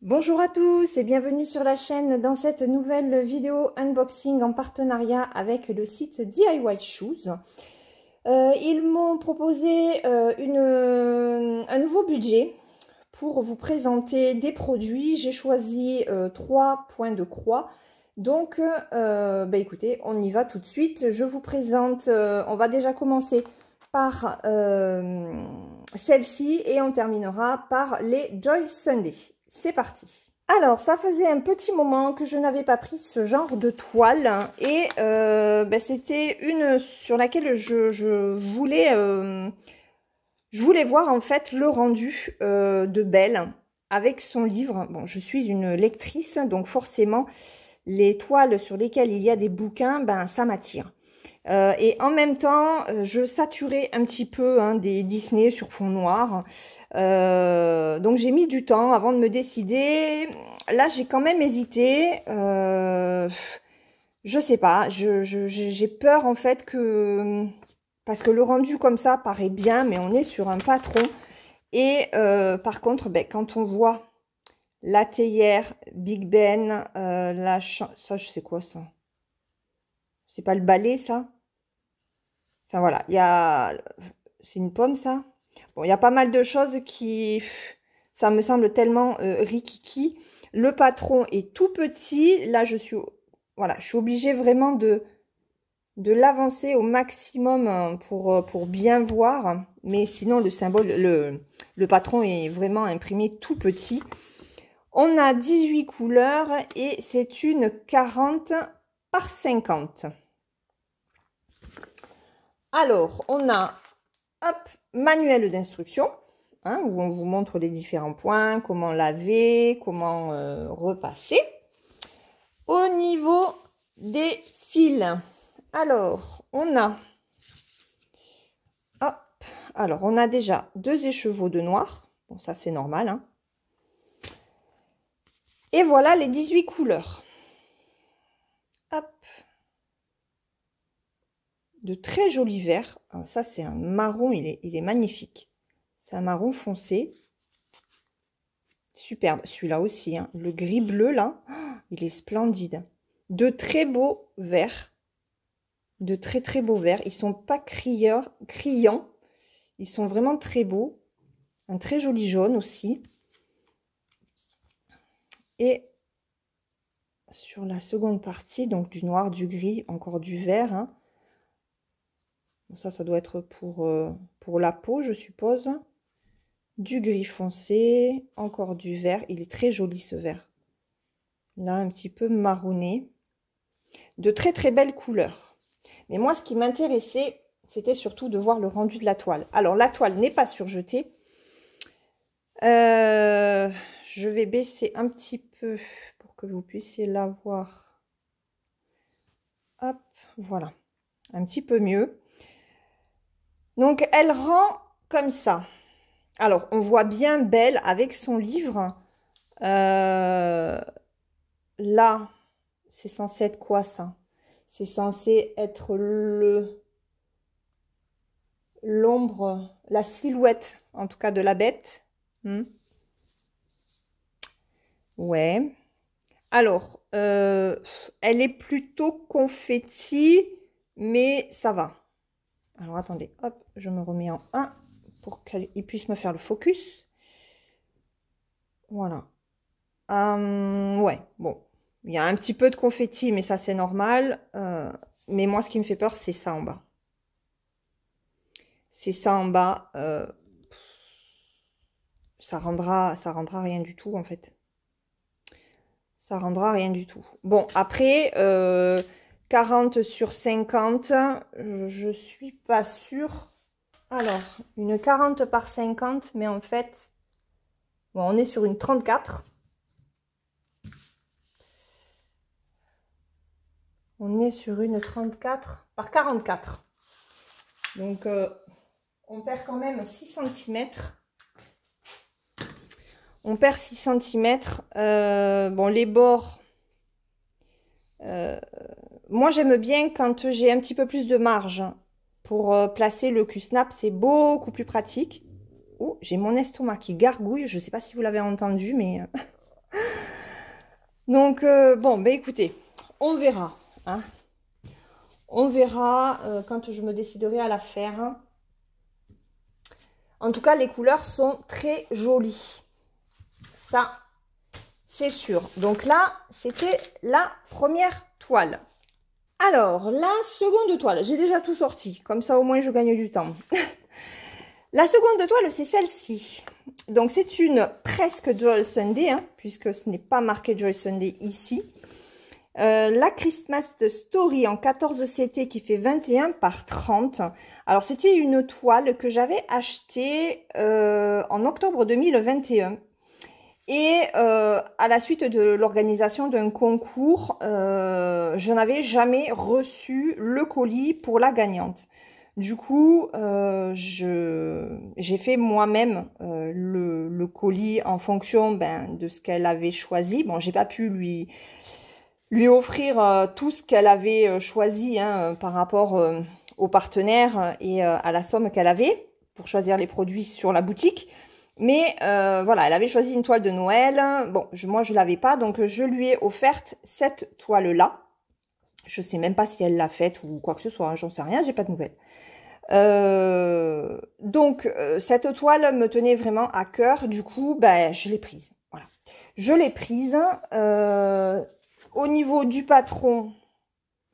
Bonjour à tous et bienvenue sur la chaîne dans cette nouvelle vidéo unboxing en partenariat avec le site DIY Shoes. Ils m'ont proposé un nouveau budget pour vous présenter des produits. J'ai choisi 3 points de croix. Donc, écoutez, on y va tout de suite. Je vous présente, on va déjà commencer par celle-ci et on terminera par les Joy Sunday. C'est parti. Alors, ça faisait un petit moment que je n'avais pas pris ce genre de toile et c'était une sur laquelle je voulais voir en fait le rendu de Belle avec son livre. Bon, je suis une lectrice, donc forcément, les toiles sur lesquelles il y a des bouquins, ça m'attire. Et en même temps, je saturais un petit peu des Disney sur fond noir. Donc j'ai mis du temps avant de me décider. Là, j'ai quand même hésité. Je sais pas. J'ai peur en fait que... Parce que le rendu comme ça paraît bien, mais on est sur un patron. Et par contre, quand on voit la théière, Big Ben, ça, je sais quoi ça? C'est pas le balai, ça? Enfin voilà, c'est une pomme ça. Bon, il y a pas mal de choses qui, ça me semble tellement rikiki. Le patron est tout petit. Là, je suis obligée vraiment de l'avancer au maximum pour bien voir. Mais sinon, le symbole, le patron est vraiment imprimé tout petit. On a 18 couleurs et c'est une 40 par 50. Alors, on a, hop, manuel d'instruction, où on vous montre les différents points, comment laver, comment repasser. Au niveau des fils, alors, on a déjà 2 écheveaux de noir. Bon, ça, c'est normal. Et voilà les 18 couleurs. Hop. De très jolis verts. Alors ça, c'est un marron, il est magnifique. C'est un marron foncé. Superbe. Celui-là aussi, le gris bleu, là, il est splendide. De très beaux verts. De très très beaux verts. Ils sont pas criants. Ils sont vraiment très beaux. Un très joli jaune aussi. Et sur la seconde partie, donc du noir, du gris, encore du vert. Ça doit être pour la peau, je suppose. Du gris foncé, encore du vert. Il est très joli ce vert. Là, un petit peu marronné. De très très belles couleurs. Mais moi, ce qui m'intéressait, c'était surtout de voir le rendu de la toile. Alors, la toile n'est pas surjetée. Je vais baisser un petit peu pour que vous puissiez la voir. Hop, voilà. Un petit peu mieux. Donc, elle rend comme ça. Alors, on voit bien Belle avec son livre. Là, c'est censé être quoi, ça? C'est censé être l'ombre, la silhouette, en tout cas, de la bête. Ouais. Alors, elle est plutôt confetti, mais ça va. Alors, attendez, hop, je me remets en 1 pour qu'il puisse me faire le focus. Voilà. Ouais, bon. Il y a un petit peu de confetti, mais ça, c'est normal. Mais moi, ce qui me fait peur, c'est ça en bas. C'est ça en bas. Ça rendra rien du tout, en fait. Ça rendra rien du tout. Bon, après, 40 sur 50, je suis pas sûre. Alors, une 40 par 50, mais en fait, bon, on est sur une 34. On est sur une 34 par 44. Donc, on perd quand même 6 cm. On perd 6 cm. Bon, les bords... moi, j'aime bien quand j'ai un petit peu plus de marge. Pour placer le Q-snap, c'est beaucoup plus pratique. Oh, j'ai mon estomac qui gargouille. Je ne sais pas si vous l'avez entendu, mais Donc, bon, ben écoutez, on verra. Hein. On verra quand je me déciderai à la faire. En tout cas, les couleurs sont très jolies. Ça, c'est sûr. Donc là, c'était la première toile. Alors, la seconde toile, j'ai déjà tout sorti. Comme ça, au moins, je gagne du temps. La seconde toile, c'est celle-ci. Donc, c'est une presque Joy Sunday, hein, puisque ce n'est pas marqué Joy Sunday ici. La Christmas Story en 14 CT qui fait 21 par 30. Alors, c'était une toile que j'avais achetée en octobre 2021. Et à la suite de l'organisation d'un concours, je n'avais jamais reçu le colis pour la gagnante. Du coup, j'ai fait moi-même le colis en fonction de ce qu'elle avait choisi. Bon, j'ai pas pu lui offrir tout ce qu'elle avait choisi hein, par rapport au partenaire et à la somme qu'elle avait pour choisir les produits sur la boutique. Mais voilà, elle avait choisi une toile de Noël. Bon, moi, je ne l'avais pas, donc je lui ai offerte cette toile-là. Je ne sais même pas si elle l'a faite ou quoi que ce soit, hein, j'en sais rien, j'ai pas de nouvelles. Donc, cette toile me tenait vraiment à cœur, du coup, je l'ai prise. Voilà. Je l'ai prise. Au niveau du patron,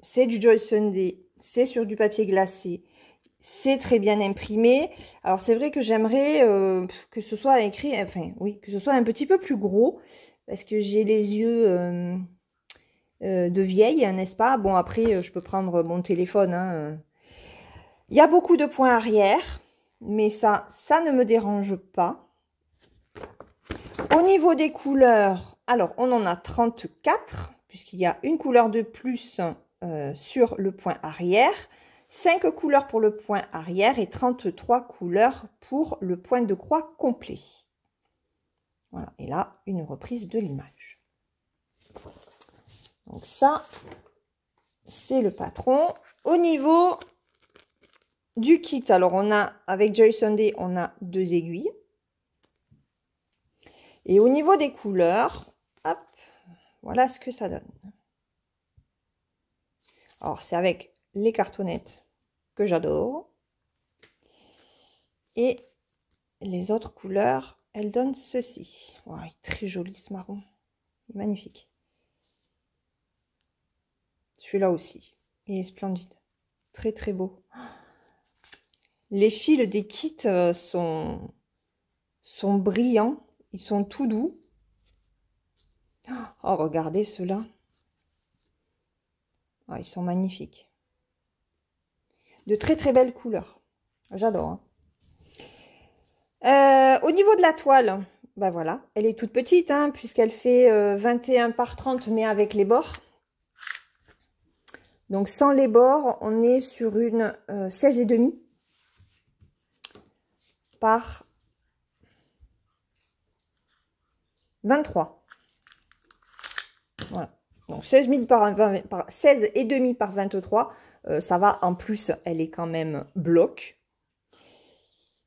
c'est du Joy Sunday, c'est sur du papier glacé. C'est très bien imprimé. Alors, c'est vrai que j'aimerais que ce soit écrit, enfin, oui, que ce soit un petit peu plus gros, parce que j'ai les yeux de vieille, n'est-ce pas? Bon, après, je peux prendre mon téléphone. Hein. Il y a beaucoup de points arrière, mais ça ne me dérange pas. Au niveau des couleurs, alors, on en a 34, puisqu'il y a une couleur de plus sur le point arrière. 5 couleurs pour le point arrière et 33 couleurs pour le point de croix complet. Voilà, et là, une reprise de l'image. Donc ça, c'est le patron. Au niveau du kit, alors on a, avec Joy Sunday, on a 2 aiguilles. Et au niveau des couleurs, hop, voilà ce que ça donne. Alors, c'est avec les cartonnettes que j'adore. Et les autres couleurs, elles donnent ceci. Oh, il est très joli ce marron. Il est magnifique. Celui-là aussi. Il est splendide. Très très beau. Les fils des kits sont brillants. Ils sont tout doux. Oh, regardez ceux-là. Oh, ils sont magnifiques. De très très belles couleurs. J'adore. Hein. Au niveau de la toile, voilà, elle est toute petite, hein, puisqu'elle fait 21 par 30, mais avec les bords. Donc sans les bords, on est sur une 16,5 par 23. Voilà. Donc 16,5 par 23, ça va. En plus, elle est quand même bloc.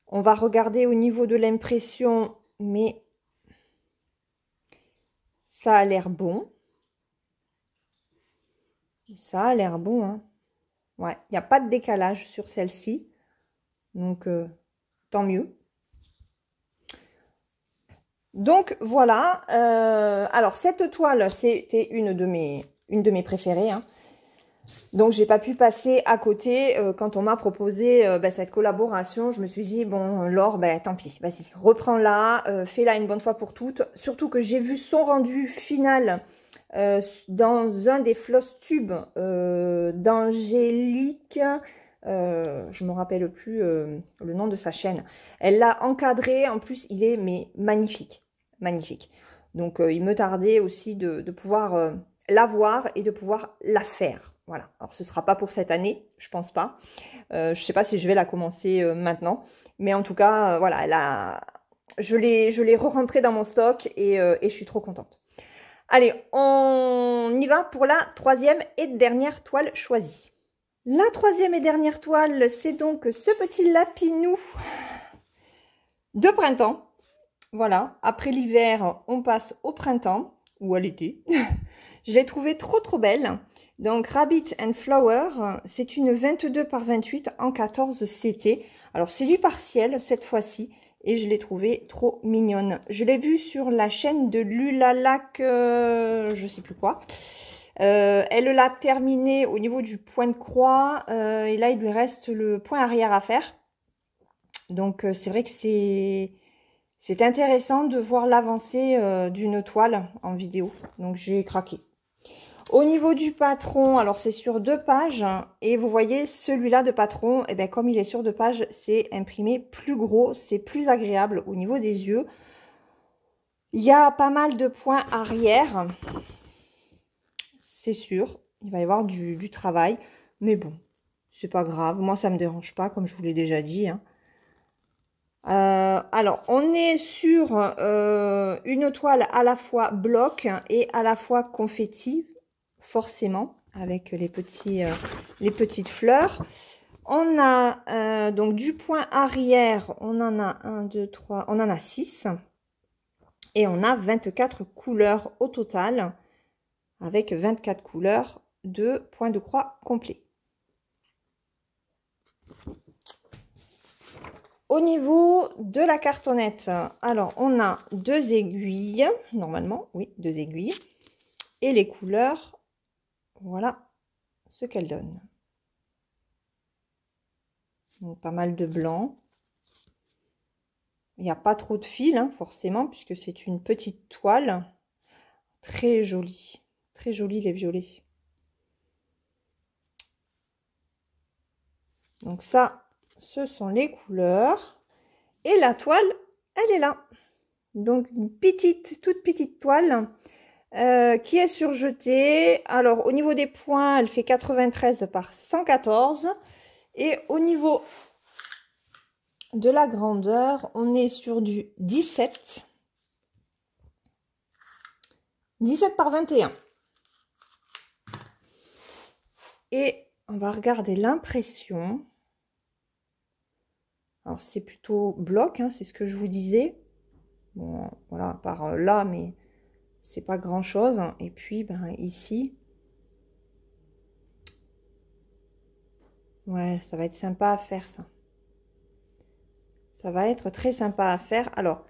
On va regarder au niveau de l'impression, mais ça a l'air bon. Ça a l'air bon, hein. Ouais, il n'y a pas de décalage sur celle-ci. Donc, tant mieux. Donc, voilà. Alors, cette toile, c'était une de mes préférées. Hein. Donc, j'ai pas pu passer à côté quand on m'a proposé cette collaboration. Je me suis dit, bon, Laure, tant pis, vas-y, reprends-la, fais-la une bonne fois pour toutes. Surtout que j'ai vu son rendu final dans un des floss tubes d'Angélique. Je me rappelle plus le nom de sa chaîne. Elle l'a encadré. En plus, il est magnifique. Magnifique. Donc, il me tardait aussi de pouvoir la voir et de pouvoir la faire. Voilà. Alors, ce ne sera pas pour cette année, je pense pas. Je ne sais pas si je vais la commencer maintenant. Mais en tout cas, voilà, je l'ai re-rentrée dans mon stock et je suis trop contente. Allez, on y va pour la troisième et dernière toile choisie. La troisième et dernière toile, c'est donc ce petit lapinou de printemps. Voilà, après l'hiver, on passe au printemps. ou à l'été. Je l'ai trouvée trop belle. Donc Rabbit and Flower, c'est une 22 par 28 en 14 CT. Alors c'est du partiel cette fois-ci et je l'ai trouvée trop mignonne. Je l'ai vue sur la chaîne de Lulalac, je sais plus quoi. Elle l'a terminée au niveau du point de croix et là il lui reste le point arrière à faire. Donc c'est vrai que c'est intéressant de voir l'avancée d'une toile en vidéo. Donc j'ai craqué. Au niveau du patron, alors c'est sur 2 pages et vous voyez celui-là de patron, et bien comme il est sur 2 pages, c'est imprimé plus gros, c'est plus agréable au niveau des yeux. Il y a pas mal de points arrière, c'est sûr, il va y avoir du travail, mais bon, c'est pas grave, moi ça me dérange pas comme je vous l'ai déjà dit, hein. Alors, on est sur une toile à la fois bloc et à la fois confetti, forcément, avec les petites fleurs. On a donc du point arrière, on en a 1, 2, 3, on en a 6. Et on a 24 couleurs au total, avec 24 couleurs de points de croix complets. Au niveau de la cartonnette, alors on a 2 aiguilles, normalement, oui, 2 aiguilles. Et les couleurs, voilà ce qu'elles donnent. Donc pas mal de blanc. Il n'y a pas trop de fil, hein, forcément, puisque c'est une petite toile. Très jolie les violets. Donc ça, ce sont les couleurs. Et la toile, elle est là. Donc une toute petite toile qui est surjetée. Alors au niveau des points, elle fait 93 par 114. Et au niveau de la grandeur, on est sur du 17 par 21. Et on va regarder l'impression. Alors c'est plutôt bloc, hein, c'est ce que je vous disais. Bon, voilà, par là, mais c'est pas grand chose. Et puis ben, ici, ouais, ça va être sympa à faire ça. Ça va être très sympa à faire. Alors,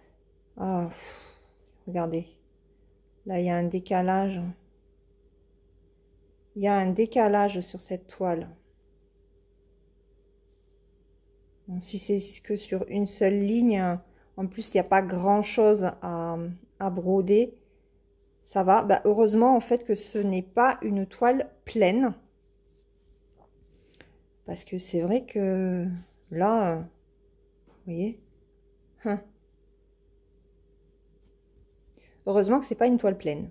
regardez, là il y a un décalage. Il y a un décalage sur cette toile. Bon, si c'est que sur une seule ligne, en plus il n'y a pas grand chose à broder, ça va. Bah, heureusement en fait que ce n'est pas une toile pleine. Parce que c'est vrai que là, vous voyez, heureusement que c'est pas une toile pleine.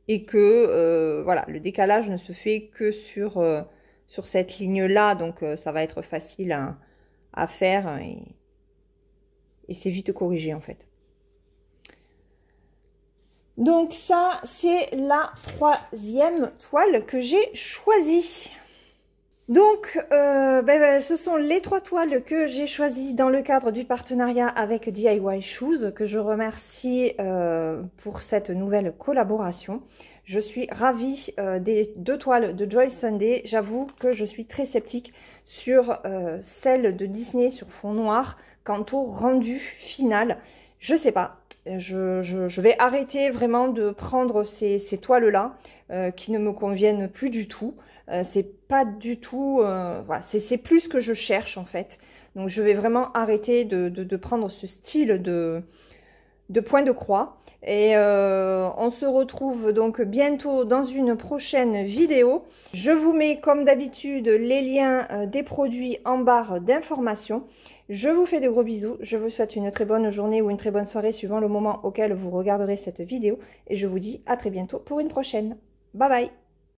Et que voilà, le décalage ne se fait que sur cette ligne-là, donc ça va être facile à faire et c'est vite corrigé en fait. Donc ça, c'est la 3e toile que j'ai choisie. Donc, ce sont les 3 toiles que j'ai choisies dans le cadre du partenariat avec DIY Shoes, que je remercie pour cette nouvelle collaboration. Je suis ravie des 2 toiles de Joy Sunday. J'avoue que je suis très sceptique sur celle de Disney sur fond noir quant au rendu final. Je sais pas. Je vais arrêter vraiment de prendre ces toiles-là qui ne me conviennent plus du tout. C'est pas du tout... voilà, c'est plus ce que je cherche en fait. Donc je vais vraiment arrêter de prendre ce style de point de croix. Et on se retrouve donc bientôt dans une prochaine vidéo. Je vous mets comme d'habitude les liens des produits en barre d'information. Je vous fais de gros bisous, je vous souhaite une très bonne journée ou une très bonne soirée suivant le moment auquel vous regarderez cette vidéo. Et je vous dis à très bientôt pour une prochaine. Bye bye!